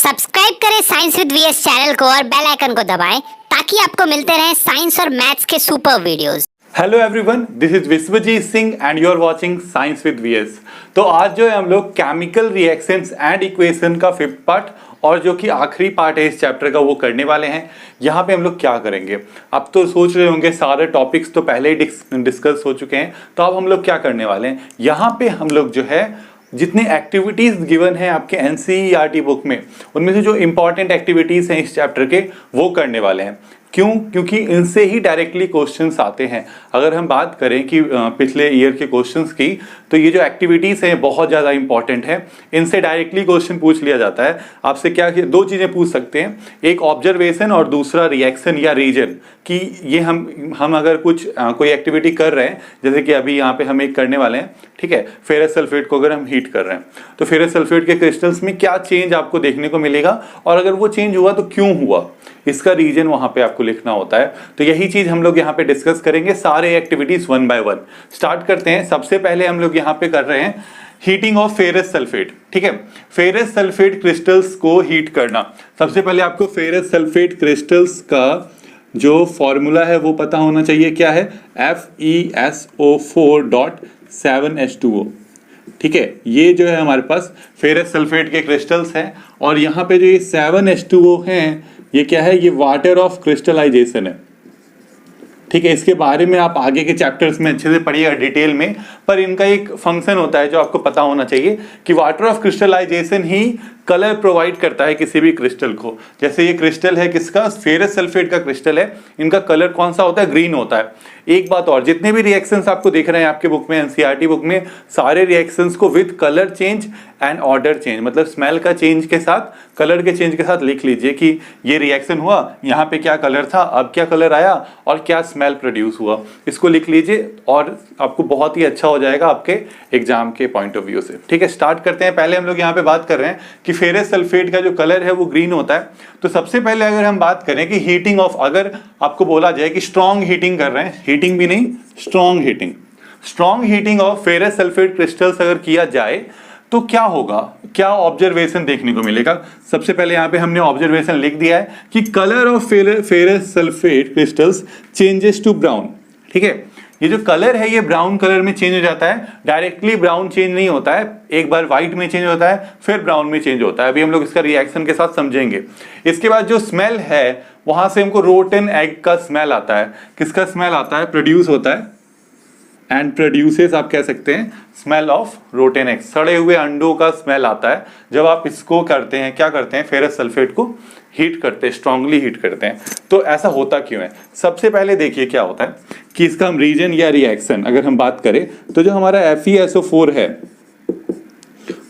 Subscribe करें science with VS channel को और बेल आइकन को दबाएं ताकि आपको मिलते रहें साइंस और मैथ्स के super videos. Hello everyone, this is Vishwajeet Singh and you are watching science with VS. तो आज जो है हम लोग केमिकल रिएक्शंस एंड इक्वेशन का 5th पार्ट और जो कि आखिरी पार्ट है इस चैप्टर का वो करने वाले हैं। यहाँ पे हम लोग क्या करेंगे, अब तो सोच रहे होंगे सारे टॉपिक्स तो पहले ही डिस्कस हो चुके हैं, तो अब हम लोग क्या करने वाले हैं, यहाँ पे हम लोग जो है जितने एक्टिविटीज गिवन है आपके एनसीईआरटी बुक में उनमें से जो इंपॉर्टेंट एक्टिविटीज हैं इस चैप्टर के वो करने वाले हैं। क्यों? क्योंकि इनसे ही डायरेक्टली क्वेश्चंस आते हैं। अगर हम बात करें कि पिछले ईयर के क्वेश्चंस की, तो ये जो एक्टिविटीज हैं बहुत ज़्यादा इंपॉर्टेंट है, इनसे डायरेक्टली क्वेश्चन पूछ लिया जाता है। आपसे क्या दो चीज़ें पूछ सकते हैं, एक ऑब्जर्वेशन और दूसरा रिएक्शन या रीजन, कि ये हम अगर कोई एक्टिविटी कर रहे हैं, जैसे कि अभी यहाँ पे हम एक करने वाले हैं, ठीक है, फेरस सल्फेट को अगर हम हीट कर रहे हैं तो फेरस सल्फेट के क्रिस्टल्स में क्या चेंज आपको देखने को मिलेगा और अगर वो चेंज हुआ तो क्यों हुआ, इसका रीजन वहां पे आपको लिखना होता है। तो यही चीज हम लोग यहाँ पे डिस्कस करेंगे, सारे एक्टिविटीज 1 बाय 1 स्टार्ट करते हैं। सबसे पहले हम लोग यहाँ पे कर रहे हैं हीटिंग ऑफ फेरस सल्फेट, ठीक है, फेरस सल्फेट क्रिस्टल्स को हीट करना। सबसे पहले आपको फेरस सल्फेट क्रिस्टल्स का जो फॉर्मूला है वो पता होना चाहिए, क्या है, FeSO4.7H2O, ठीक है। ये जो है हमारे पास फेरस सल्फेट के क्रिस्टल्स हैं और यहाँ पे जो ये 7H2O हैं ये क्या है, ये वाटर ऑफ क्रिस्टलाइजेशन है, ठीक है। इसके बारे में आप आगे के चैप्टर्स में अच्छे से पढ़िएगा डिटेल में, पर इनका एक फंक्शन होता है जो आपको पता होना चाहिए कि वाटर ऑफ क्रिस्टलाइजेशन ही कलर प्रोवाइड करता है किसी भी क्रिस्टल को। जैसे ये क्रिस्टल है किसका, फेरस सल्फेट का क्रिस्टल है, इनका कलर कौन सा होता है, ग्रीन होता है। एक बात और, जितने भी रिएक्शंस आपको दिख रहे हैं आपके बुक में, एनसीईआरटी बुक में, सारे रिएक्शंस को with colour change and order change, मतलब स्मेल का चेंज के साथ, कलर के चेंज के साथ लिख लीजिए कि ये रिएक्शन हुआ, यहाँ पे क्या कलर था, अब क्या कलर आया और क्या स्मेल प्रोड्यूस हुआ, इसको लिख लीजिए और आपको बहुत ही अच्छा हो जाएगा आपके एग्जाम के पॉइंट ऑफ व्यू से, ठीक है। स्टार्ट करते हैं। पहले हम लोग यहाँ पे बात कर रहे हैं कि फेरस सल्फेट का जो कलर है वो ग्रीन होता है। तो सबसे पहले अगर हम बात करें कि हीटिंग ऑफ, अगर आपको बोला जाए कि स्ट्रॉन्ग हीटिंग कर रहे हैं, हीटिंग भी नहीं, strong heating of ferrous sulphate crystals अगर किया जाए तो क्या होगा, क्या ऑब्जर्वेशन देखने को मिलेगा। सबसे पहले यहाँ पे हमने ऑब्जर्वेशन लिख दिया है कि colour of ferrous sulphate crystals changes to brown, ठीक है। ये जो कलर है ये ब्राउन कलर में चेंज हो जाता है, डायरेक्टली ब्राउन चेंज नहीं होता है, एक बार व्हाइट में चेंज होता है फिर ब्राउन में चेंज होता है। अभी हम लोग इसका रिएक्शन के साथ समझेंगे। इसके बाद जो स्मेल है वहां से हमको रोटन एग का स्मेल आता है। किसका स्मेल आता है, प्रोड्यूस होता है एंड प्रोड्यूसेस, आप कह सकते हैं, स्मेल ऑफ रोटन एग, सड़े हुए अंडों का स्मेल आता है जब आप इसको करते हैं, क्या करते हैं, फेरस सल्फेट को हीट करते हैं, स्ट्रांगली हीट करते हैं। तो ऐसा होता क्यों है, सबसे पहले देखिए क्या होता है कि इसका हम रीजन या रिएक्शन अगर हम बात करें तो जो हमारा FeSO4 है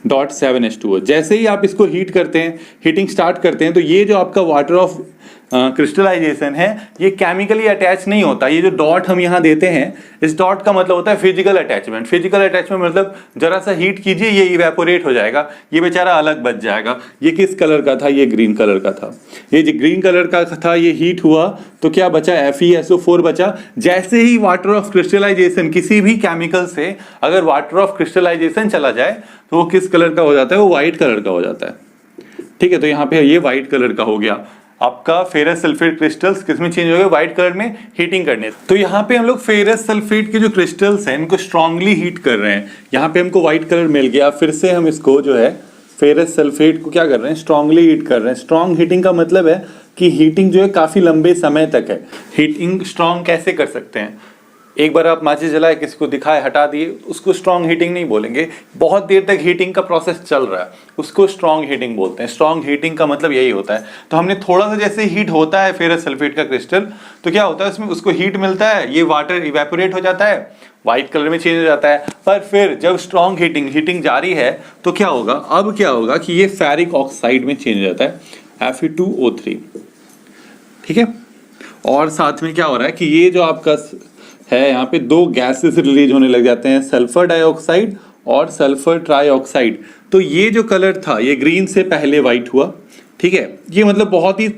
.7H2O, जैसे ही आप इसको हीट करते हैं, हीटिंग स्टार्ट करते हैं, तो ये जो आपका वाटर ऑफ क्रिस्टलाइजेशन है ये केमिकली अटैच नहीं होता। ये जो डॉट हम यहाँ देते हैं, इस डॉट का मतलब होता है फिजिकल अटैचमेंट। फिजिकल अटैचमेंट मतलब जरा सा हीट कीजिए ये इवेपोरेट हो जाएगा, ये बेचारा अलग बच जाएगा। ये किस कलर का था, ये ग्रीन कलर का था, ये जो ग्रीन कलर का था ये हीट हुआ तो क्या बचा, FeSO4 बचा। जैसे ही वाटर ऑफ क्रिस्टलाइजेशन, किसी भी केमिकल से अगर वाटर ऑफ क्रिस्टलाइजेशन चला जाए तो वो किस कलर का हो जाता है, वो व्हाइट कलर का हो जाता है, ठीक है। तो यहाँ पे ये व्हाइट कलर का हो गया आपका फेरस सल्फेट क्रिस्टल्स, किसमें चेंज हो गए, व्हाइट कलर में हीटिंग करने। तो यहाँ पे हम लोग फेरस सल्फेट के जो क्रिस्टल्स हैं इनको स्ट्रांगली हीट कर रहे हैं। यहाँ पे हमको व्हाइट कलर मिल गया, फिर से हम इसको जो है फेरस सल्फेट को क्या कर रहे हैं, स्ट्रांगली हीट कर रहे हैं। स्ट्रांग हीटिंग का मतलब है कि हीटिंग जो है काफी लंबे समय तक है। हीटिंग स्ट्रांग कैसे कर सकते हैं, एक बार आप माचिस जलाए, किसी को दिखाए, हटा दिए, उसको स्ट्रॉन्ग हीटिंग नहीं बोलेंगे। बहुत देर तक हीटिंग का प्रोसेस चल रहा है उसको स्ट्रॉन्ग हीटिंग बोलते हैं। स्ट्रॉन्ग हीटिंग का मतलब यही होता है। तो हमने थोड़ा सा जैसे हीट होता है फेरस सल्फेट का क्रिस्टल, तो क्या होता है उसमें, उसको हीट मिलता है, ये वाटर इवेपोरेट हो जाता है, व्हाइट कलर में चेंज हो जाता है। पर फिर जब स्ट्रॉन्ग हीटिंग जारी है तो क्या होगा, अब क्या होगा कि ये फेरिक ऑक्साइड में चेंज हो जाता है, Fe2O3, ठीक है। और साथ में क्या हो रहा है कि ये जो आपका है यहाँ पे दो गैसेस रिलीज होने लग जाते हैं, सल्फर डाइऑक्साइड और सल्फर ट्राइऑक्साइड। तो ये जो कलर था ये ग्रीन से पहले व्हाइट हुआ, ठीक है। ये मतलब बहुत ही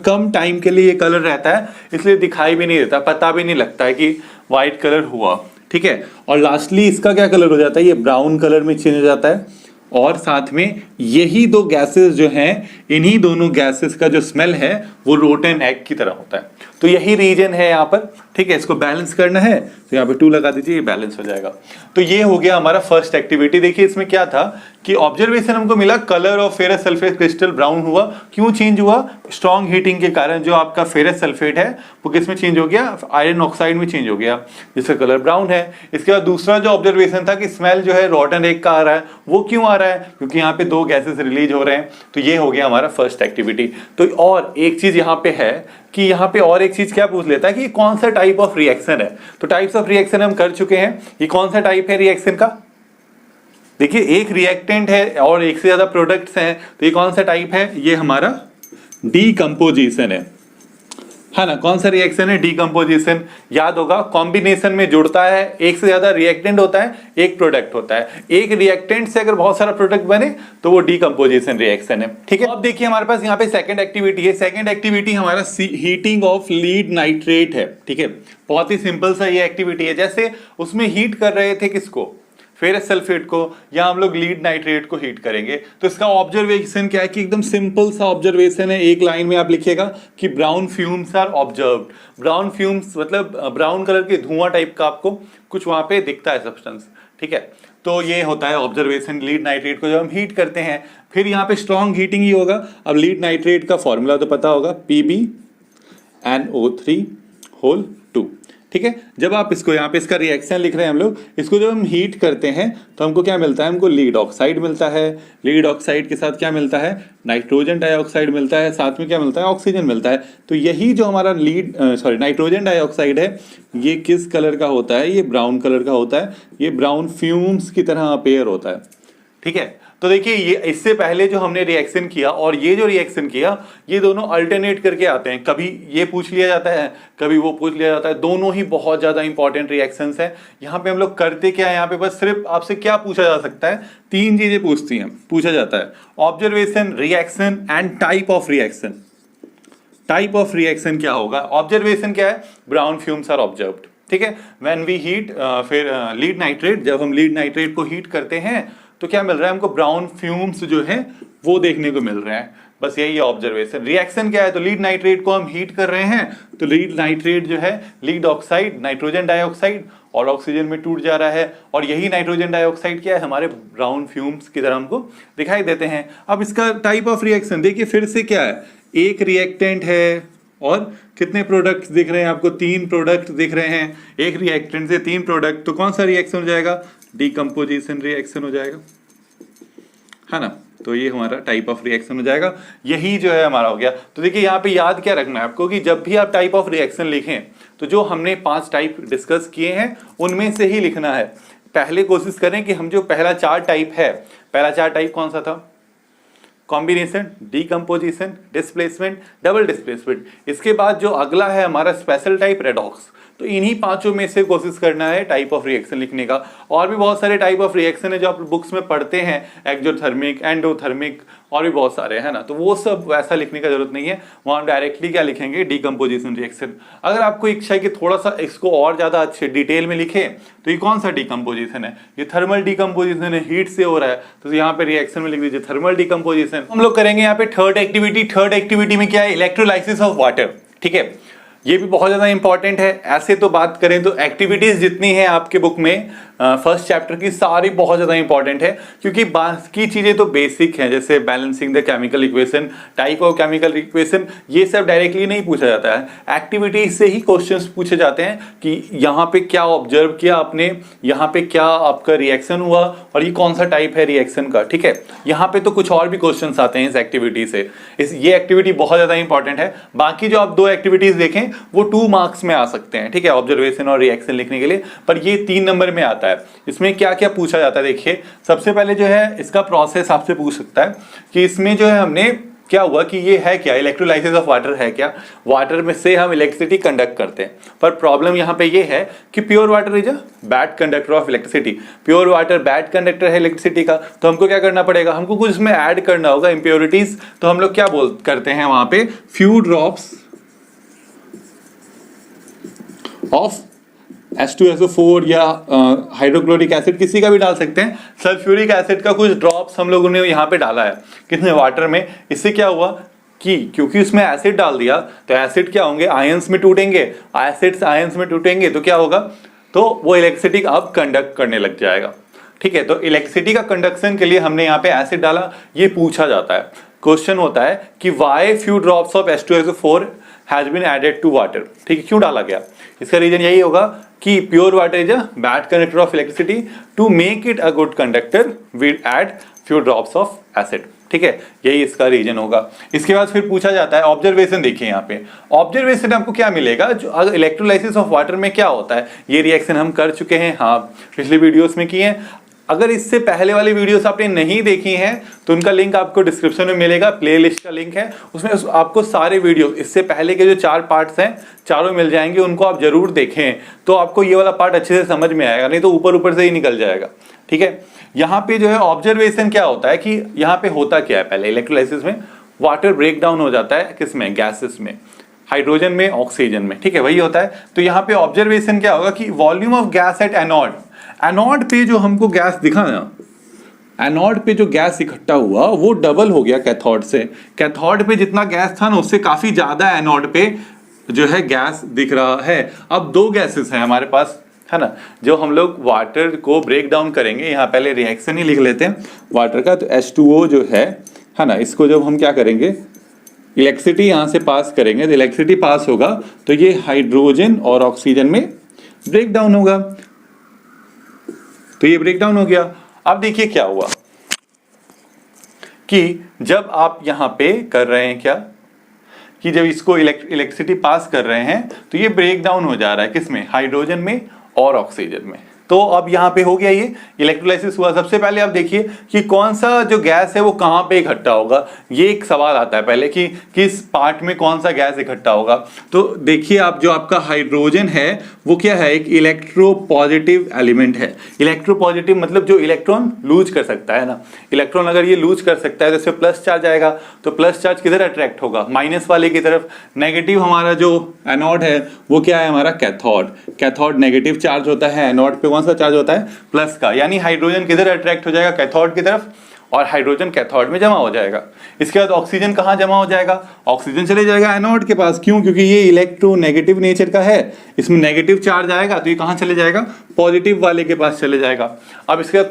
कम टाइम के लिए ये कलर रहता है, इसलिए दिखाई भी नहीं देता, पता भी नहीं लगता है कि व्हाइट कलर हुआ, ठीक है। और लास्टली इसका क्या कलर हो जाता है, ये ब्राउन कलर में चेंज हो जाता है और साथ में यही दो गैसेस जो हैं, इन्हीं दोनों गैसेस का जो स्मेल है वो रोटन एग की तरह होता है। तो यही रीजन है यहाँ पर, ठीक है। इसको बैलेंस करना है तो यहाँ पे 2 लगा दीजिए, ये बैलेंस हो जाएगा। तो ये हो गया हमारा फर्स्ट एक्टिविटी। देखिए इसमें क्या था कि ऑब्जर्वेशन हमको मिला, colour of ferrous sulphate crystal brown हुआ। क्यों चेंज हुआ? स्ट्रॉन्ग हीटिंग के कारण जो आपका फेरस सल्फेट है वो किस में चेंज हो गया? आयरन ऑक्साइड में चेंज हो गया, जिसका कलर ब्राउन है। इसके बाद दूसरा जो ऑब्जर्वेशन था कि स्मेल जो है रॉटन एग का आ रहा है, वो क्यों आ रहा है? क्योंकि यहाँ पे 2 गैसेस रिलीज हो रहे हैं। तो ये हो गया हमारा फर्स्ट एक्टिविटी। तो और एक चीज यहाँ पे है कि यहाँ पे और एक चीज क्या पूछ लेता है कि कौन सा टाइप ऑफ रिएक्शन है। तो टाइप्स ऑफ रिएक्शन हम कर चुके हैं। ये कौन सा टाइप है रिएक्शन का? देखिए एक रिएक्टेंट है और एक से ज्यादा प्रोडक्ट्स हैं, तो ये कौन सा टाइप है? ये हमारा डीकंपोजिशन है ना। कौन सा रिएक्शन है? डीकंपोजिशन। याद होगा कॉम्बिनेशन में जुड़ता है, एक से ज्यादा रिएक्टेंट होता है, एक प्रोडक्ट होता है। एक रिएक्टेंट से अगर बहुत सारा प्रोडक्ट बने तो वो डीकंपोजिशन रिएक्शन है, ठीक है। अब देखिए हमारे पास यहाँ पे सेकंड एक्टिविटी है। सेकंड एक्टिविटी हमारा हीटिंग ऑफ लीड नाइट्रेट है, ठीक है। बहुत ही सिंपल सा ये एक्टिविटी है। जैसे उसमें हीट कर रहे थे किसको? फेरस सल्फेट को, या हम लोग लीड नाइट्रेट को हीट करेंगे। तो इसका ऑब्जर्वेशन क्या है कि एकदम सिंपल सा ऑब्जर्वेशन है। एक लाइन में आप लिखिएगा कि brown fumes are observed. Brown fumes मतलब ब्राउन कलर के धुआं टाइप का आपको कुछ वहां पे दिखता है सब्सटेंस, ठीक है। तो ये होता है ऑब्जर्वेशन लीड नाइट्रेट को जब हम हीट करते हैं। फिर यहाँ पे स्ट्रॉन्ग हीटिंग ही होगा। अब लीड नाइट्रेट का फॉर्मूला तो पता होगा, PbNO3 ठीक है। जब आप इसको यहाँ पे इसका रिएक्शन लिख रहे हैं हम लोग, इसको जब हम हीट करते हैं तो हमको क्या मिलता है? हमको लीड ऑक्साइड मिलता है। लीड ऑक्साइड के साथ क्या मिलता है? नाइट्रोजन डाइऑक्साइड मिलता है। साथ में क्या मिलता है? ऑक्सीजन मिलता है। तो यही जो हमारा नाइट्रोजन डाइऑक्साइड है, ये किस कलर का होता है? ये ब्राउन कलर का होता है। ये ब्राउन फ्यूम्स की तरह अपेयर होता है, ठीक है। तो देखिए ये इससे पहले जो हमने रिएक्शन किया और ये जो रिएक्शन किया, ये दोनों अल्टरनेट करके आते हैं। कभी ये पूछ लिया जाता है, कभी वो पूछ लिया जाता है। दोनों ही बहुत ज्यादा इंपॉर्टेंट रिएक्शंस हैं। यहाँ पे हम लोग करते क्या है? यहाँ पे बस सिर्फ आपसे क्या पूछा जा सकता है? 3 चीजें पूछा जाता है, observation, reaction and type of reaction. Type of reaction क्या होगा? ऑब्जर्वेशन क्या है? ब्राउन फ्यूम्स आर ऑब्जर्व्ड, ठीक है। व्हेन वी हीट, फिर लीड नाइट्रेट, जब हम लीड नाइट्रेट को हीट करते हैं तो क्या मिल रहा है हमको? ब्राउन फ्यूम्स जो है वो देखने को मिल रहे हैं। बस यही है ऑब्जर्वेशन। रिएक्शन क्या है? तो लीड नाइट्रेट को हम हीट कर रहे हैं तो लीड नाइट्रेट जो है लीड ऑक्साइड, नाइट्रोजन डाइऑक्साइड और ऑक्सीजन में टूट जा रहा है। और यही नाइट्रोजन डाइऑक्साइड क्या है? हमारे ब्राउन फ्यूम्स की तरह हमको दिखाई देते हैं। अब इसका टाइप ऑफ रिएक्शन देखिए फिर से क्या है? एक रिएक्टेंट है और कितने प्रोडक्ट्स दिख रहे हैं आपको? 3 प्रोडक्ट दिख रहे हैं। एक रिएक्टेंट से 3 प्रोडक्ट, तो कौन सा रिएक्शन हो जाएगा? डीकंपोजिशन रिएक्शन हो जाएगा, है ना। तो ये हमारा टाइप ऑफ रिएक्शन हो जाएगा। यही जो है हमारा हो गया। तो देखिए यहाँ पे याद क्या रखना है आपको कि जब भी आप टाइप ऑफ रिएक्शन लिखें तो जो हमने 5 टाइप डिस्कस किए हैं उनमें से ही लिखना है। पहले कोशिश करें कि हम जो पहला 4 टाइप है, पहला 4 टाइप कौन सा था? Combination, decomposition, displacement, double displacement. इसके बाद जो अगला है हमारा स्पेशल टाइप, रेडॉक्स। तो इन्हीं 5 में से कोशिश करना है टाइप ऑफ रिएक्शन लिखने का। और भी बहुत सारे टाइप ऑफ रिएक्शन है जो आप बुक्स में पढ़ते हैं, एक्सोथर्मिक, एंडोथर्मिक और भी बहुत सारे, है ना। तो वो सब वैसा लिखने का जरूरत नहीं है। वहाँ डायरेक्टली क्या लिखेंगे? Decomposition reaction. अगर आपको इच्छा है कि थोड़ा सा इसको और ज्यादा अच्छे डिटेल में लिखे तो ये कौन सा डीकंपोजिशन है? ये थर्मल डीकंपोजिशन है, हीट से हो रहा है। तो यहाँ पे रिएक्शन में लिख दीजिए थर्मल डीकंपोजिशन। हम लोग करेंगे यहाँ पे थर्ड एक्टिविटी। थर्ड एक्टिविटी में क्या है? इलेक्ट्रोलाइसिस ऑफ वाटर, ठीक है। ये भी बहुत ज़्यादा इंपॉर्टेंट है। ऐसे तो बात करें तो एक्टिविटीज़ जितनी हैं आपके बुक में फर्स्ट चैप्टर की, सारी बहुत ज़्यादा इंपॉर्टेंट है, क्योंकि बाकी चीज़ें तो बेसिक हैं, जैसे balancing the chemical equation, type of chemical equation, ये सब डायरेक्टली नहीं पूछा जाता है। एक्टिविटीज से ही क्वेश्चंस पूछे जाते हैं कि यहाँ पे क्या ऑब्जर्व किया आपने, यहाँ पे क्या आपका रिएक्शन हुआ और ये कौन सा टाइप है रिएक्शन का, ठीक है। यहाँ पे तो कुछ और भी क्वेश्चन आते हैं इस एक्टिविटी से। ये एक्टिविटी बहुत ज़्यादा इंपॉर्टेंट है। बाकी जो आप 2 एक्टिविटीज देखें वो 2 मार्क्स में आ सकते हैं, ठीक है, ऑब्जर्वेशन और रिएक्शन लिखने के लिए, पर ये 3 नंबर में आता है। इसमें क्या क्या पूछा जाता है देखिए। सबसे पहले जो है इसका प्रोसेस आपसे पूछ सकता है कि इसमें जो है हमने क्या हुआ कि ये है क्या, इलेक्ट्रोलाइसिस ऑफ वाटर है क्या, वाटर में से हम इलेक्ट्रिसिटी कंडक्ट करते हैं। पर प्रॉब्लम यहाँ पे ये है कि pure water is a bad conductor of electricity. Pure water bad conductor है इलेक्ट्रिसिटी का, तो हमको क्या करना पड़ेगा, हमको कुछ इसमें ऐड करना होगा इम्प्योरिटीज। तो हम लोग क्या करते हैं वहां पे, फ्यू ड्रॉप्स ऑफ H2SO4 या हाइड्रोक्लोरिक एसिड किसी का भी डाल सकते हैं। सल्फ्यूरिक एसिड का कुछ ड्रॉप्स हम लोगों ने यहाँ पे डाला है किसने, वाटर में। इससे क्या हुआ कि क्योंकि उसमें एसिड डाल दिया तो एसिड क्या होंगे, आयंस में टूटेंगे, एसिड्स आयंस में टूटेंगे तो क्या होगा, तो वो इलेक्ट्रिसिटी अब कंडक्ट करने लग जाएगा। ठीक है, तो इलेक्ट्रिसिटी का कंडक्शन के लिए हमने यहाँ पे एसिड डाला, ये पूछा जाता है। क्वेश्चन होता है कि why few drops of H2SO4 has been added to water. ठीक है, क्यों डाला गया, इसका रीजन यही होगा कि pure water is a bad conductor of electricity, to make it a good conductor we add few drops of acid. ठीक है, यही इसका रीजन होगा। इसके बाद फिर पूछा जाता है ऑब्जर्वेशन। देखिए यहाँ पे ऑब्जर्वेशन आपको क्या मिलेगा, जो इलेक्ट्रोलाइसिस ऑफ वाटर में क्या होता है, ये रिएक्शन हम कर चुके हैं, हाँ पिछले वीडियोस में किए हैं। अगर इससे पहले वाली वीडियोस आपने नहीं देखी हैं तो उनका लिंक आपको डिस्क्रिप्शन में मिलेगा, प्लेलिस्ट का लिंक है, उसमें आपको सारे वीडियो इससे पहले के जो 4 पार्ट्स हैं चारों मिल जाएंगे, उनको आप जरूर देखें तो आपको ये वाला पार्ट अच्छे से समझ में आएगा, नहीं तो ऊपर ऊपर से ही निकल जाएगा। ठीक है, यहाँ पे जो है ऑब्जर्वेशन क्या होता है कि यहाँ पे होता क्या है, पहले इलेक्ट्रोलाइसिस में वाटर ब्रेक डाउन हो जाता है किसमें, गैसेस में, हाइड्रोजन में, ऑक्सीजन में। ठीक है, वही होता है। तो यहाँ पे ऑब्जर्वेशन क्या होगा कि volume of gas at anode, anode पे जो हमको गैस दिखा ना, एनोड पे जो गैस इकट्ठा हुआ वो डबल हो गया कैथोड से। कैथोड पे जितना गैस था ना उससे काफी ज्यादा एनोड पे जो है गैस दिख रहा है। अब 2 गैसेस हैं हमारे पास, है ना, जो हम लोग वाटर को ब्रेक डाउन करेंगे। यहाँ पहले रिएक्शन ही लिख लेते हैं वाटर का, तो H2O जो है ना, इसको जब हम क्या करेंगे, इलेक्ट्रिसिटी यहाँ से पास करेंगे, तो इलेक्ट्रिसिटी पास होगा तो ये हाइड्रोजन और ऑक्सीजन में ब्रेक डाउन होगा, तो ये ब्रेक डाउन हो गया। अब देखिए क्या हुआ कि जब आप यहां पे कर रहे हैं क्या, कि जब इसको इलेक्ट्रिसिटी पास कर रहे हैं तो ये ब्रेक डाउन हो जा रहा है किसमें, हाइड्रोजन में और ऑक्सीजन में। तो अब यहाँ पे हो गया, ये इलेक्ट्रोलाइसिस हुआ। सबसे पहले आप देखिए कि कौन सा जो गैस है वो कहाँ पे इकट्ठा होगा, ये एक सवाल आता है पहले कि किस पार्ट में कौन सा गैस इकट्ठा होगा। तो देखिए आप, जो आपका हाइड्रोजन है वो क्या है, एक इलेक्ट्रोपॉजिटिव एलिमेंट है। इलेक्ट्रोपॉजिटिव मतलब जो इलेक्ट्रॉन लूज कर सकता है ना, इलेक्ट्रॉन अगर ये लूज कर सकता है तो इससे प्लस चार्ज आएगा, तो प्लस चार्ज किधर अट्रैक्ट होगा, माइनस वाले की तरफ। नेगेटिव हमारा जो एनोड है वो क्या है, हमारा कैथोड। कैथोड नेगेटिव चार्ज होता है, एनोड पे कौन सा चार्ज होता है, प्लस का, यानी हाइड्रोजन किधर अट्रैक्ट हो जाएगा, कैथोड की तरफ, और हाइड्रोजन कैथोड में जमा हो जाएगा। इसके बाद ऑक्सीजन कहाँ जमा हो जाएगा, ऑक्सीजन चले जाएगा एनोड के पास। क्यों, क्योंकि ये इलेक्ट्रोनेगेटिव नेचर का है, इसमें नेगेटिव चार्ज आएगा तो ये कहाँ चले जाएगा, पॉजिटिव वाले के पास चले जाएगा। अब इसके बाद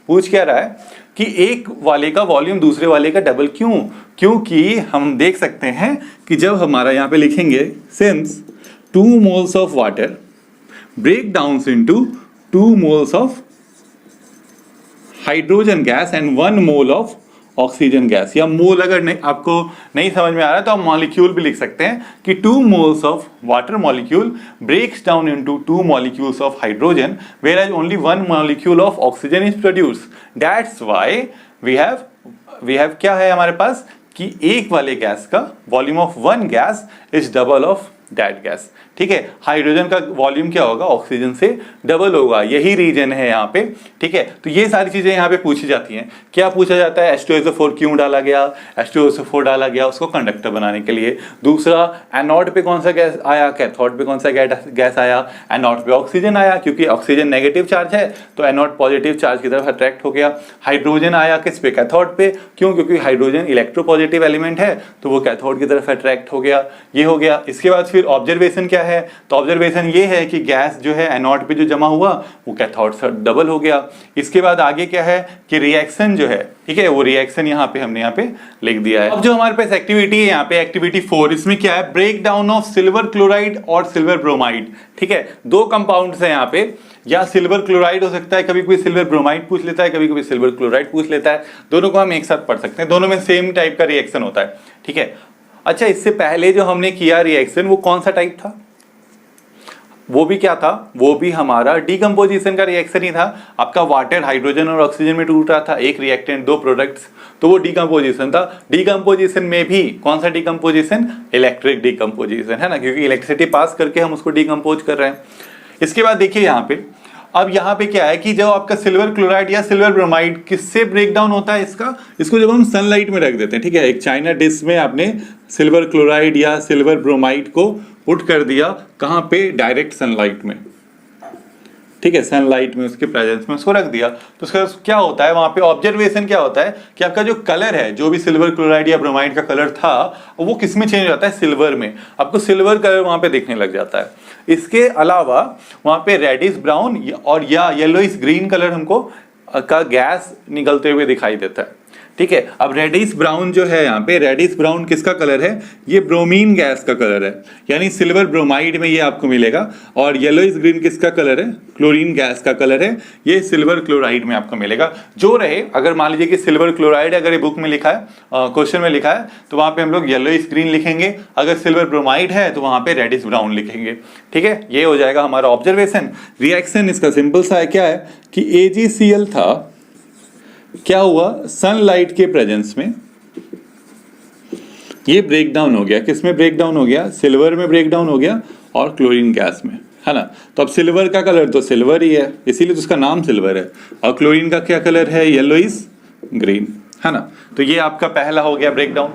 पूछ क्या रहा है कि एक वाले का वॉल्यूम दूसरे वाले का डबल क्यों, क्योंकि हम देख सकते हैं कि जब हमारा यहाँ पे लिखेंगे since 2 moles of water break down into 2 moles of hydrogen gas and 1 mole of oxygen gas, या मोल अगर नहीं, आपको नहीं समझ में आ रहा है तो आप मॉलिक्यूल भी लिख सकते हैं कि 2 moles of water molecule breaks down into 2 molecules of hydrogen whereas only 1 molecule of oxygen is produce. That's why we have क्या है हमारे पास कि एक वाले गैस का volume of 1 gas is double of that gas. ठीक है, हाइड्रोजन का वॉल्यूम क्या होगा, ऑक्सीजन से डबल होगा, यही रीजन है यहाँ पे। ठीक है, तो ये सारी चीजें यहाँ पे पूछी जाती हैं। क्या पूछा जाता है, H2SO4 क्यों डाला गया, H2SO4 डाला गया उसको कंडक्टर बनाने के लिए। दूसरा, एनोड पे कौन सा गैस आया, कैथोड पे कौन सा गैस आया, एनोड पे ऑक्सीजन आया, क्योंकि ऑक्सीजन नेगेटिव चार्ज है तो एनोड पॉजिटिव चार्ज की तरफ अट्रैक्ट हो गया। हाइड्रोजन आया किस पे, कैथोड पे, क्यों, क्योंकि हाइड्रोजन इलेक्ट्रोपॉजिटिव एलिमेंट है तो वो कैथोड की तरफ अट्रैक्ट हो गया, ये हो गया। इसके बाद फिर ऑब्जर्वेशन क्या है, तो ऑब्जर्वेशन ये है कि गैस जो है एनोड पे जो जमा हुआ वो कैथोड से डबल हो गया। इसके बाद आगे क्या है कि रिएक्शन जो है, ठीक है, वो रिएक्शन यहाँ पे हमने यहाँ पे लिख दिया है। अब जो हमारे पास एक्टिविटी है यहाँ पे एक्टिविटी 4, इसमें क्या है, break down of silver chloride और सिल्वर ब्रोमाइड। ठीक है, 2 कंपाउंड्स हैं यहाँ पे, या सिल्वर क्लोराइड हो सकता है, कभी कोई सिल्वर ब्रोमाइड पूछ लेता है, कभी कभी सिल्वर क्लोराइड पूछ लेता है, दोनों को हम एक साथ पढ़ सकते हैं, दोनों में सेम टाइप का रिएक्शन होता है। ठीक है, अच्छा इससे पहले जो हमने किया रिएक्शन वो कौन सा टाइप था, वो भी क्या था, वो भी हमारा डीकम्पोजिशन का रिएक्शन ही था। आपका वाटर हाइड्रोजन और ऑक्सीजन में टूट रहा था, एक रिएक्टेंट 2 प्रोडक्ट्स, तो वो डीकम्पोजिशन था। डीकम्पोजिशन में भी कौन सा डीकम्पोजिशन, इलेक्ट्रिक डीकम्पोजिशन, है ना, क्योंकि इलेक्ट्रिसिटी पास करके हम उसको डीकम्पोज कर रहे हैं। इसके बाद देखिए यहाँ पे, अब यहाँ पे क्या है कि जब आपका सिल्वर क्लोराइड या सिल्वर ब्रोमाइड किससे ब्रेक डाउन होता है, इसको जब हम सनलाइट में रख देते हैं। ठीक है, एक चाइना डिश में आपने सिल्वर क्लोराइड या सिल्वर ब्रोमाइड को पुट कर दिया, कहाँ पे, डायरेक्ट सनलाइट में। ठीक है, सनलाइट में उसके प्रेजेंस में उसको रख दिया, तो उसका क्या होता है वहां पे ऑब्जर्वेशन क्या होता है कि आपका जो कलर है, जो भी सिल्वर क्लोराइड या ब्रोमाइड का कलर था वो किस में चेंज हो जाता है, सिल्वर में। आपको सिल्वर कलर वहां पे दिखने लग जाता है। इसके अलावा वहां पे रेडिश ब्राउन और या येलोइश ग्रीन कलर हमको का गैस निकलते हुए दिखाई देता है। ठीक है, अब रेडिश ब्राउन जो है यहाँ पे, रेडिश ब्राउन किसका कलर है, ये ब्रोमीन गैस का कलर है, यानी सिल्वर ब्रोमाइड में ये आपको मिलेगा। और येलोइश ग्रीन किसका कलर है, क्लोरीन गैस का कलर है, ये सिल्वर क्लोराइड में आपको मिलेगा। जो रहे, अगर मान लीजिए कि सिल्वर क्लोराइड अगर ये बुक में लिखा है, क्वेश्चन में लिखा है, तो वहां पे हम लोग येलोइश ग्रीन लिखेंगे। अगर सिल्वर ब्रोमाइड है तो वहां पे रेडिश ब्राउन लिखेंगे। ठीक है, ये हो जाएगा हमारा ऑब्जर्वेशन। रिएक्शन इसका सिंपल सा है, क्या है कि AgCl था, क्या हुआ, सनलाइट के प्रेजेंस में ये ब्रेक डाउन हो गया। किसमें ब्रेक डाउन हो गया, सिल्वर में ब्रेक डाउन हो गया और क्लोरीन गैस में, है ना। तो अब सिल्वर का कलर तो सिल्वर ही है, इसीलिए तो उसका नाम सिल्वर है। और क्लोरीन का क्या कलर है, येलोइश ग्रीन, है ना। तो ये आपका पहला हो गया ब्रेक डाउन।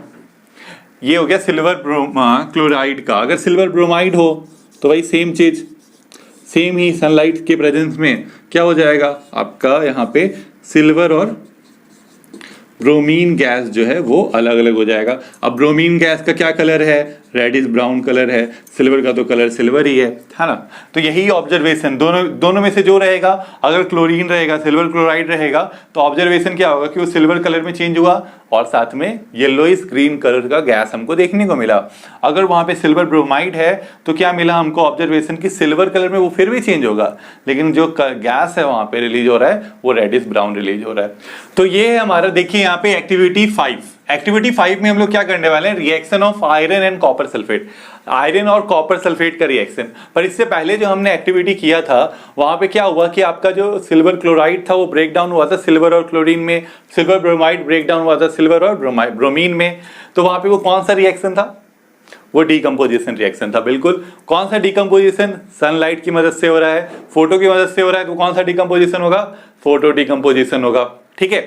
ये हो गया सिल्वर क्लोराइड का। अगर सिल्वर ब्रोमाइड हो तो वही सेम चीज, सेम ही सनलाइट के प्रेजेंस में क्या हो जाएगा आपका, यहाँ पे सिल्वर और ब्रोमीन गैस जो है वो अलग अलग हो जाएगा। अब ब्रोमीन गैस का क्या कलर है, रेडिश ब्राउन कलर है, सिल्वर का तो कलर सिल्वर ही है ना। तो यही ऑब्जर्वेशन, दोनों में से जो रहेगा, अगर क्लोरीन रहेगा, सिल्वर क्लोराइड रहेगा, तो ऑब्जर्वेशन क्या होगा कि वो सिल्वर कलर में चेंज हुआ और साथ में येलोइश ग्रीन कलर का गैस हमको देखने को मिला। अगर वहां पे सिल्वर ब्रोमाइड है तो क्या मिला हमको ऑब्जर्वेशन कि सिल्वर कलर में वो फिर भी चेंज होगा, लेकिन जो गैस है वहां पे रिलीज हो रहा है वो रेडिश ब्राउन रिलीज हो रहा है। तो ये है हमारा, देखिए यहाँ पे एक्टिविटी 5। एक्टिविटी 5 में हम लोग क्या करने वाले हैं, reaction of iron and copper sulphate, iron और कॉपर सल्फेट का रिएक्शन। पर इससे पहले जो हमने एक्टिविटी किया था वहां पे क्या हुआ कि आपका जो सिल्वर क्लोराइड था वो ब्रेक डाउन हुआ था सिल्वर और क्लोरीन में, सिल्वर ब्रोमाइड ब्रेक डाउन हुआ था सिल्वर और ब्रोमीन में। तो वहां पे वो कौन सा रिएक्शन था, वो डीकंपोजिशन रिएक्शन था। बिल्कुल, कौन सा डीकंपोजिशन, सनलाइट की मदद से हो रहा है, फोटो की मदद से हो रहा है, तो कौन सा डीकंपोजिशन होगा, फोटो डीकंपोजिशन होगा। ठीक है,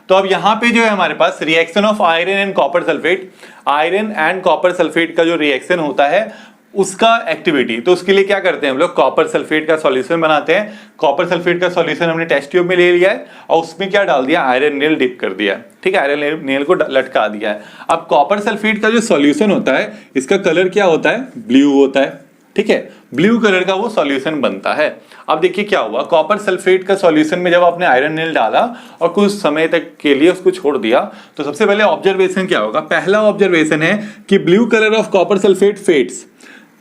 तो अब यहां पे जो है हमारे पास reaction of iron and copper sulphate, iron and copper sulphate का जो रिएक्शन होता है उसका एक्टिविटी, तो उसके लिए क्या करते हैं हम लोग, कॉपर सल्फेट का सॉल्यूशन बनाते हैं। कॉपर सल्फेट का सॉल्यूशन हमने टेस्ट ट्यूब में ले लिया है और उसमें क्या डाल दिया, आयरन नेल डिप कर दिया है। ठीक है, आयरन नेल को लटका दिया है। अब कॉपर सल्फेट का जो सॉल्यूशन होता है, इसका कलर क्या होता है, ब्लू होता है। ठीक है, ब्लू कलर का वो सॉल्यूशन बनता है। अब देखिए क्या हुआ, कॉपर सल्फेट का सॉल्यूशन में जब आपने आयरन नेल डाला और कुछ समय तक के लिए उसको छोड़ दिया, तो सबसे पहले ऑब्जर्वेशन क्या होगा, पहला ऑब्जर्वेशन है कि blue colour of copper sulphate fades.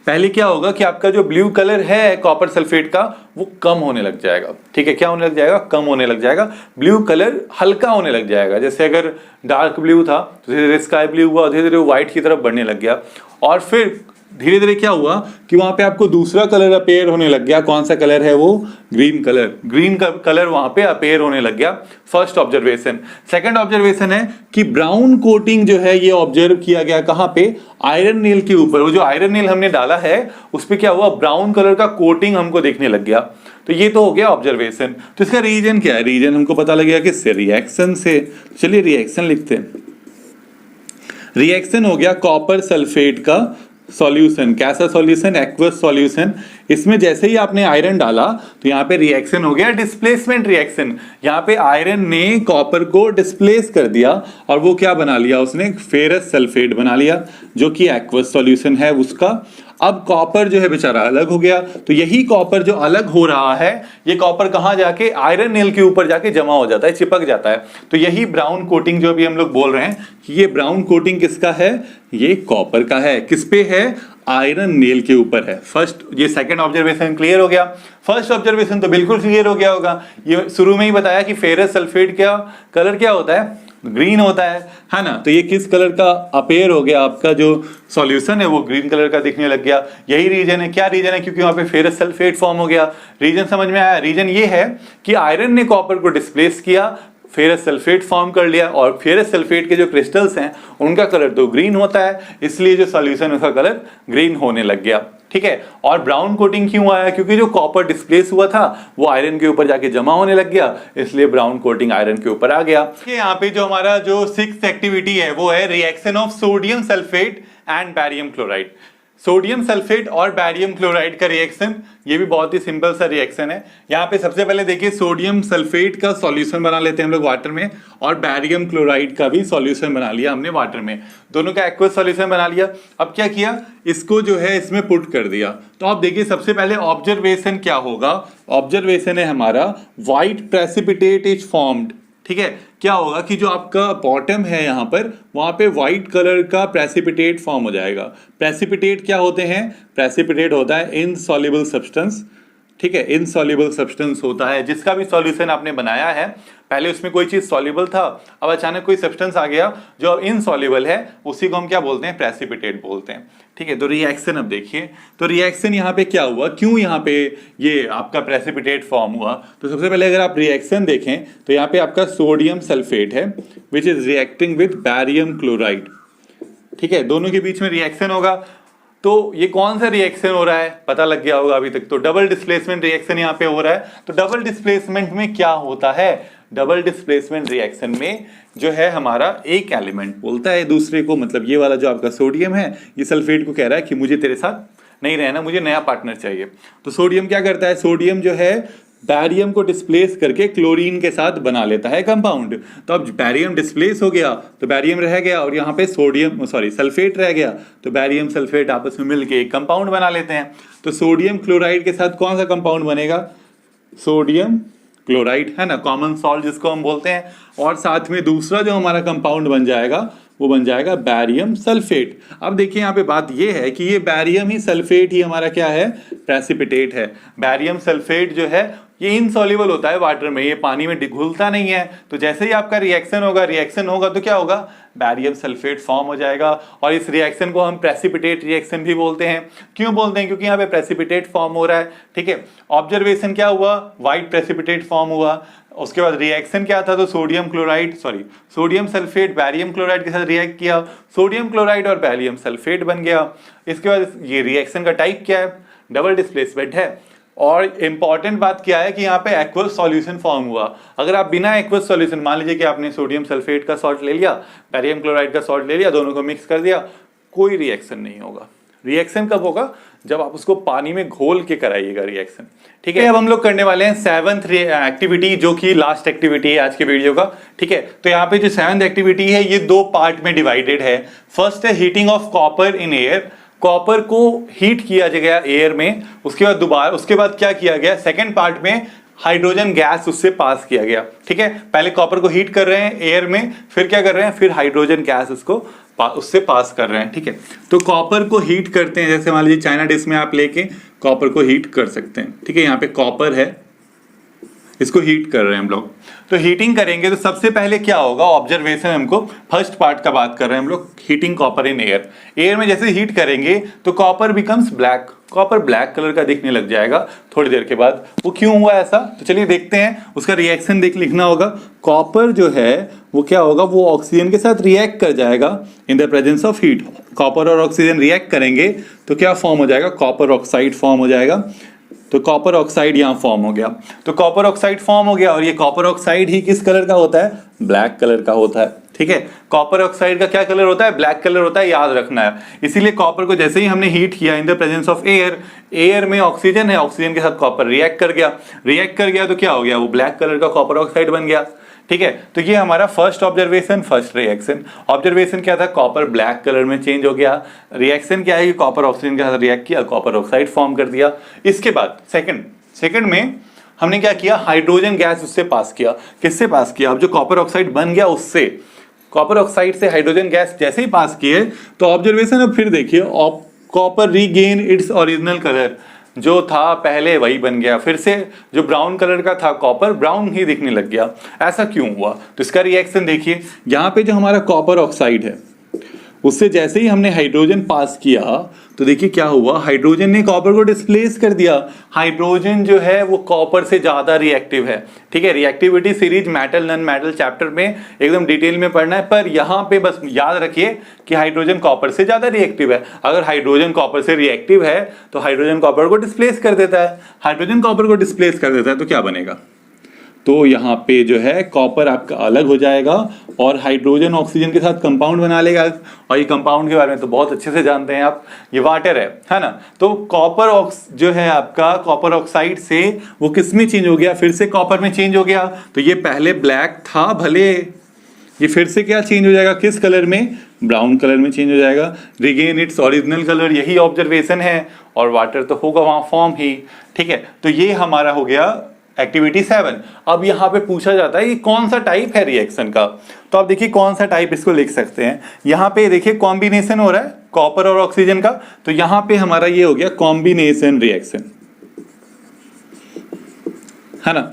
पहले क्या होगा कि आपका जो ब्लू कलर है कॉपर सल्फेट का वो कम होने लग जाएगा। ठीक है, क्या होने लग जाएगा, कम होने लग जाएगा, ब्लू कलर हल्का होने लग जाएगा। जैसे अगर डार्क ब्लू था तो धीरे धीरे स्काई ब्लू हुआ, धीरे धीरे व्हाइट की तरफ बढ़ने लग गया। और फिर धीरे धीरे क्या हुआ कि वहां पे आपको दूसरा कलर अपेयर होने लग गया। कौन सा कलर है वो, ग्रीन कलर, ग्रीन का कलर वहां पे अपेयर होने लग गया। First observation. सेकंड ऑब्जर्वेशन है कि ब्राउन कोटिंग जो है ये ऑब्जर्व किया गया कहां पे, आयरन नेल के ऊपर। वो जो आयरन नेल हमने डाला है उस पे क्या हुआ, ब्राउन कलर का कोटिंग हमको देखने लग गया। तो ये तो हो गया ऑब्जर्वेशन। तो इसका रीजन क्या है, रीजन हमको पता लग गया कि रिएक्शन से। चलिए रिएक्शन लिखते हैं। रिएक्शन हो गया कॉपर सल्फेट का सॉल्यूशन। कैसा सॉल्यूशन, एक्वस सॉल्यूशन। इसमें जैसे ही आपने आयरन डाला तो यहाँ पे रिएक्शन हो गया डिस्प्लेसमेंट रिएक्शन। यहाँ पे आयरन ने कॉपर को डिस्प्लेस कर दिया और वो क्या बना लिया, उसने फेरस सल्फेट बना लिया जो कि एक्वस सॉल्यूशन है उसका। अब कॉपर जो है बेचारा अलग हो गया। तो यही कॉपर जो अलग हो रहा है, ये कॉपर कहां जाके आयरन नेल के ऊपर जाके जमा हो जाता है, चिपक जाता है। तो यही ब्राउन कोटिंग जो भी हम लोग बोल रहे हैं कि ये ब्राउन कोटिंग किसका है, ये कॉपर का है। किस पे है, आयरन नेल के ऊपर है। फर्स्ट, ये सेकंड ऑब्जर्वेशन क्लियर हो गया। फर्स्ट ऑब्जर्वेशन तो बिल्कुल क्लियर हो गया होगा, ये शुरू में ही बताया कि फेरस सल्फेट का कलर क्या होता है, ग्रीन होता है ना। तो ये किस कलर का अपेयर हो गया, आपका जो सॉल्यूशन है वो ग्रीन कलर का दिखने लग गया। यही रीजन है, क्या रीजन है, क्योंकि वहां पे फेरस सल्फेट फॉर्म हो गया। रीजन समझ में आया, रीजन ये है कि आयरन ने कॉपर को डिस्प्लेस किया, फेरस सल्फेट फॉर्म कर लिया और फेरस सल्फेट के जो क्रिस्टल्स हैं उनका कलर तो ग्रीन होता है, इसलिए जो सॉल्यूशन उसका कलर ग्रीन होने लग गया। ठीक है, और ब्राउन कोटिंग क्यों आया, क्योंकि जो कॉपर डिस्प्लेस हुआ था वो आयरन के ऊपर जाके जमा होने लग गया, इसलिए ब्राउन कोटिंग आयरन के ऊपर आ गया। यहाँ पे जो हमारा जो 6th एक्टिविटी है वो है reaction of sodium sulphate and barium chloride. Sodium sulphate और बैरियम क्लोराइड का रिएक्शन, ये भी बहुत ही सिंपल सा रिएक्शन है। यहाँ पे सबसे पहले देखिए सोडियम सल्फेट का सॉल्यूशन बना लेते हैं हम लोग वाटर में, और बैरियम क्लोराइड का भी सॉल्यूशन बना लिया हमने वाटर में, दोनों का एक्वस सॉल्यूशन बना लिया। अब क्या किया, इसको जो है इसमें पुट कर दिया। तो आप देखिए सबसे पहले ऑब्जर्वेशन क्या होगा, ऑब्जर्वेशन है हमारा व्हाइट प्रेसिपिटेट इज फॉर्म्ड। ठीक है, क्या होगा कि जो आपका बॉटम है यहाँ पर, वहां पे व्हाइट कलर का प्रेसिपिटेट फॉर्म हो जाएगा। प्रेसिपिटेट क्या होते हैं, प्रेसिपिटेट होता है इनसॉल्युबल सब्सटेंस। ठीक है, इनसॉल्युबल सब्सटेंस होता है जिसका भी सॉल्यूशन आपने बनाया है, पहले उसमें कोई चीज सॉल्युबल था, अब अचानक कोई सब्सटेंस आ गया जो इनसॉल्युबल है, उसी को हम क्या बोलते हैं, प्रेसिपिटेट बोलते हैं। ठीक है, तो रिएक्शन अब देखिए, तो रिएक्शन यहाँ पे क्या हुआ, क्यों यहाँ पे ये आपका प्रेसिपिटेट फॉर्म हुआ। तो सबसे पहले अगर आप रिएक्शन देखें तो यहाँ पे आपका सोडियम सल्फेट है which is reacting with barium chloride. ठीक है, दोनों के बीच में रिएक्शन होगा। तो ये कौन सा रिएक्शन हो रहा है, पता लग गया होगा अभी तक, तो डबल डिस्प्लेसमेंट रिएक्शन यहाँ पे हो रहा है। तो डबल डिस्प्लेसमेंट में क्या होता है, डबल डिस्प्लेसमेंट रिएक्शन में जो है हमारा एक एलिमेंट बोलता है दूसरे को, मतलब ये वाला जो आपका सोडियम है ये सल्फेट को कह रहा है कि मुझे तेरे साथ नहीं रहना, मुझे नया पार्टनर चाहिए। तो सोडियम क्या करता है, सोडियम जो है बैरियम को डिस्प्लेस करके क्लोरीन के साथ बना लेता है कंपाउंड। तो अब बैरियम डिस्प्लेस हो गया तो बैरियम रह गया, और यहाँ पे सल्फेट रह गया, तो बैरियम सल्फेट आपस में मिलकर एक कंपाउंड बना लेते हैं। तो सोडियम क्लोराइड के साथ कौन सा कंपाउंड बनेगा, सोडियम क्लोराइड, है ना, कॉमन सॉल्ट जिसको हम बोलते हैं। और साथ में दूसरा जो हमारा कंपाउंड बन जाएगा वो बन जाएगा बैरियम सल्फेट। अब देखिए यहाँ पे बात ये है कि ये बैरियम ही सल्फेट ही हमारा क्या है, प्रेसिपिटेट है। बैरियम सल्फेट जो है ये इनसॉल्युबल होता है वाटर में, ये पानी में घुलता नहीं है। तो जैसे ही आपका रिएक्शन होगा तो क्या होगा, बैरियम सल्फेट फॉर्म हो जाएगा, और इस रिएक्शन को हम प्रेसिपिटेट रिएक्शन भी बोलते हैं। क्यों बोलते हैं, क्योंकि यहाँ पे प्रेसिपिटेट फॉर्म हो रहा है। ठीक है, ऑब्जर्वेशन क्या हुआ, व्हाइट प्रेसिपिटेट फॉर्म हुआ। उसके बाद रिएक्शन क्या था, तो सोडियम सल्फेट बैरियम क्लोराइड के साथ रिएक्ट किया, सोडियम क्लोराइड और बैरियम सल्फेट बन गया। इसके बाद ये रिएक्शन का टाइप क्या है, डबल डिस्प्लेसमेंट है। और इंपॉर्टेंट बात क्या है कि यहाँ पे एक्वस सॉल्यूशन फॉर्म हुआ। अगर आप बिना एक्वस सॉल्यूशन, मान लीजिए कि आपने सोडियम सल्फेट का सॉल्ट ले लिया, बैरियम क्लोराइड का सॉल्ट ले लिया, दोनों को मिक्स कर दिया, कोई रिएक्शन नहीं होगा। रिएक्शन कब होगा, जब आप उसको पानी में घोल के कराइएगा रिएक्शन। ठीक है, अब हम लोग करने वाले हैं 7th एक्टिविटी, जो कि लास्ट एक्टिविटी है आज के वीडियो का। ठीक है, तो यहाँ पे जो 7th एक्टिविटी है ये 2 पार्ट में डिवाइडेड है। फर्स्ट है heating of copper in air, copper को हीट किया गया एयर में, उसके बाद क्या किया गया, सेकेंड पार्ट में हाइड्रोजन गैस उससे पास किया गया। ठीक है, पहले कॉपर को हीट कर रहे हैं एयर में, फिर क्या कर रहे हैं, फिर हाइड्रोजन गैस उससे पास कर रहे हैं। ठीक है, तो कॉपर को हीट करते हैं, जैसे मान लीजिए चाइना डिश में आप लेके कॉपर को हीट कर सकते हैं। ठीक है, यहाँ पे कॉपर है, इसको हीट कर रहे हैं हम लोग। तो हीटिंग करेंगे तो सबसे पहले क्या होगा, ऑब्जर्वेशन, हमको फर्स्ट पार्ट का बात कर रहे हैं हम लोग, heating copper in air. Air में जैसे हीट करेंगे तो copper becomes black, copper black colour का दिखने लग जाएगा थोड़ी देर के बाद। वो क्यों हुआ ऐसा, तो चलिए देखते हैं, उसका रिएक्शन लिखना होगा। कॉपर जो है वो क्या होगा, वो ऑक्सीजन के साथ रिएक्ट कर जाएगा in the presence of heat. Copper और ऑक्सीजन रिएक्ट करेंगे तो क्या फॉर्म हो जाएगा, कॉपर ऑक्साइड फॉर्म हो जाएगा। तो कॉपर ऑक्साइड यहाँ फॉर्म हो गया, तो कॉपर ऑक्साइड फॉर्म हो गया, और ये कॉपर ऑक्साइड ही किस कलर का होता है, ब्लैक कलर का होता है। ठीक है, कॉपर ऑक्साइड का क्या कलर होता है, ब्लैक कलर होता है, याद रखना है। इसीलिए कॉपर को जैसे ही हमने हीट किया in the presence of air, air में ऑक्सीजन है, ऑक्सीजन के साथ कॉपर रिएक्ट कर गया तो क्या हो गया, वो ब्लैक कलर का कॉपर ऑक्साइड बन गया। ठीक है, तो ये हमारा first observation, first reaction. Observation क्या था, कॉपर ब्लैक कलर में चेंज हो गया। रिएक्शन क्या है कि कॉपर ऑक्सीजन के साथ रिएक्ट किया, कॉपर ऑक्साइड फॉर्म कर दिया। इसके बाद सेकंड में हमने क्या किया, हाइड्रोजन गैस उससे पास किया। किससे पास किया, अब जो कॉपर ऑक्साइड बन गया उससे, कॉपर ऑक्साइड से हाइड्रोजन गैस जैसे ही पास किए तो ऑब्जर्वेशन, अब फिर देखिए, copper regain its original colour, जो था पहले वही बन गया, फिर से जो ब्राउन कलर का था कॉपर ब्राउन ही दिखने लग गया। ऐसा क्यों हुआ, तो इसका रिएक्शन देखिए, यहाँ पे जो हमारा कॉपर ऑक्साइड है उससे जैसे ही हमने हाइड्रोजन पास किया तो देखिए क्या हुआ, हाइड्रोजन ने कॉपर को डिस्प्लेस कर दिया। हाइड्रोजन जो है वो कॉपर से ज्यादा रिएक्टिव है। ठीक है, reactivity series metal non metal chapter में एकदम डिटेल में पढ़ना है, पर यहाँ पे बस याद रखिए कि हाइड्रोजन कॉपर से ज्यादा रिएक्टिव है। अगर हाइड्रोजन कॉपर से रिएक्टिव है तो हाइड्रोजन कॉपर को डिस्प्लेस कर देता है, हाइड्रोजन कॉपर को डिस्प्लेस कर देता है तो क्या बनेगा, तो यहाँ पे जो है कॉपर आपका अलग हो जाएगा और हाइड्रोजन ऑक्सीजन के साथ कंपाउंड बना लेगा। और ये कंपाउंड के बारे में तो बहुत अच्छे से जानते हैं आप, ये वाटर है ना। तो कॉपर जो है आपका कॉपर ऑक्साइड से वो किस में चेंज हो गया, फिर से कॉपर में चेंज हो गया। तो ये पहले ब्लैक था भले, ये फिर से क्या चेंज हो जाएगा, किस कलर में, ब्राउन कलर में चेंज हो जाएगा, रिगेन इट्स ओरिजिनल कलर। यही ऑब्जर्वेशन है और वाटर तो होगा वहां फॉर्म ही, ठीक है। तो ये हमारा हो गया एक्टिविटी 7। अब यहाँ पे पूछा जाता है ये कौन सा टाइप है रिएक्शन का। तो आप देखिए कौन सा टाइप इसको लिख सकते हैं। यहाँ पे देखिए कॉम्बिनेशन हो रहा है कॉपर और ऑक्सीजन का, तो यहाँ पे हमारा ये हो गया कॉम्बिनेशन रिएक्शन, है ना।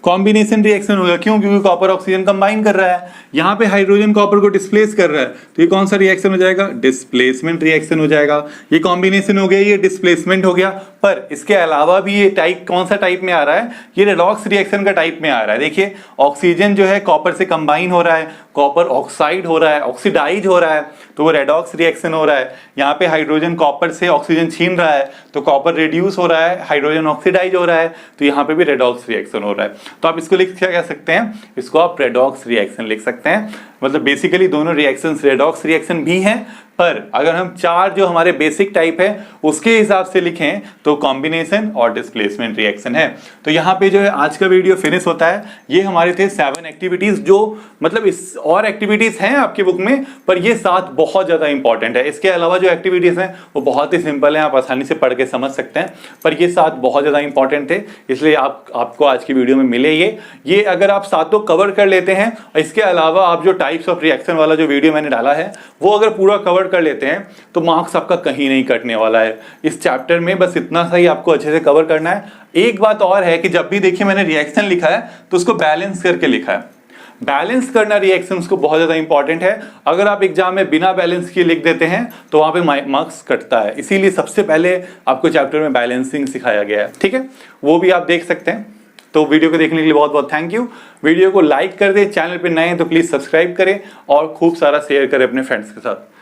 कॉम्बिनेशन रिएक्शन होगा, क्यों, क्योंकि कॉपर ऑक्सीजन कंबाइन कर रहा है। यहाँ पे हाइड्रोजन कॉपर को डिस्प्लेस कर रहा है, तो ये कौन सा रिएक्शन हो जाएगा, डिस्प्लेसमेंट रिएक्शन हो जाएगा। ये कॉम्बिनेशन हो गया, ये डिस्प्लेसमेंट हो गया। पर इसके अलावा भी ये टाइप कौन सा टाइप में आ रहा है, ये रेडॉक्स रिएक्शन का टाइप में आ रहा है। देखिए ऑक्सीजन जो है कॉपर से कंबाइन हो रहा है, कॉपर ऑक्साइड हो रहा है, ऑक्सीडाइज हो रहा है, तो वो रेडॉक्स रिएक्शन हो रहा है। यहाँ पे हाइड्रोजन कॉपर से ऑक्सीजन छीन रहा है, तो कॉपर रिड्यूस हो रहा है, हाइड्रोजन ऑक्सीडाइज हो रहा है, तो यहाँ पे भी रेडॉक्स रिएक्शन हो रहा है। तो आप इसको लिख क्या कह सकते हैं, इसको आप रेडॉक्स रिएक्शन लिख सकते हैं। मतलब बेसिकली दोनों रिएक्शंस रेडॉक्स रिएक्शन भी हैं, पर अगर हम चार जो हमारे बेसिक टाइप है उसके हिसाब से लिखें तो कॉम्बिनेशन और डिस्प्लेसमेंट रिएक्शन है। तो यहाँ पे जो है आज का वीडियो फिनिश होता है। ये हमारे थे 7 एक्टिविटीज, जो मतलब इस और एक्टिविटीज हैं आपके बुक में, पर ये 7 बहुत ज्यादा इंपॉर्टेंट है। इसके अलावा जो एक्टिविटीज हैं वो बहुत ही सिंपल है, आप आसानी से पढ़ के समझ सकते हैं, पर ये 7 बहुत ज्यादा इंपॉर्टेंट थे, इसलिए आपको आज की वीडियो में मिले ये अगर आप 7 कवर कर लेते हैं, इसके अलावा आप जो टाइप्स ऑफ रिएक्शन वाला जो वीडियो मैंने डाला है वो अगर पूरा कवर कर लेते हैं तो मार्क्स आपका कहीं नहीं कटने वाला है इस चैप्टर में। बस इतना सा ही आपको अच्छे से कवर करना है। एक बात और है कि जब भी देखिए मैंने रिएक्शन लिखा है तो उसको बैलेंस करके लिखा है। बैलेंस करना रिएक्शंस को बहुत ज्यादा इंपॉर्टेंट है। अगर आप एग्जाम में बिना बैलेंस किए लिख देते हैं तो वहां पे मार्क्स कटता है, इसीलिए सबसे पहले आपको चैप्टर में बैलेंसिंग सिखाया गया है, ठीक है। वो भी आप देख सकते हैं। तो वीडियो को देखने के लिए बहुत बहुत थैंक यू। वीडियो को लाइक कर दें, चैनल पे नए हैं तो प्लीज सब्सक्राइब करें और खूब सारा शेयर करें अपने फ्रेंड्स के साथ।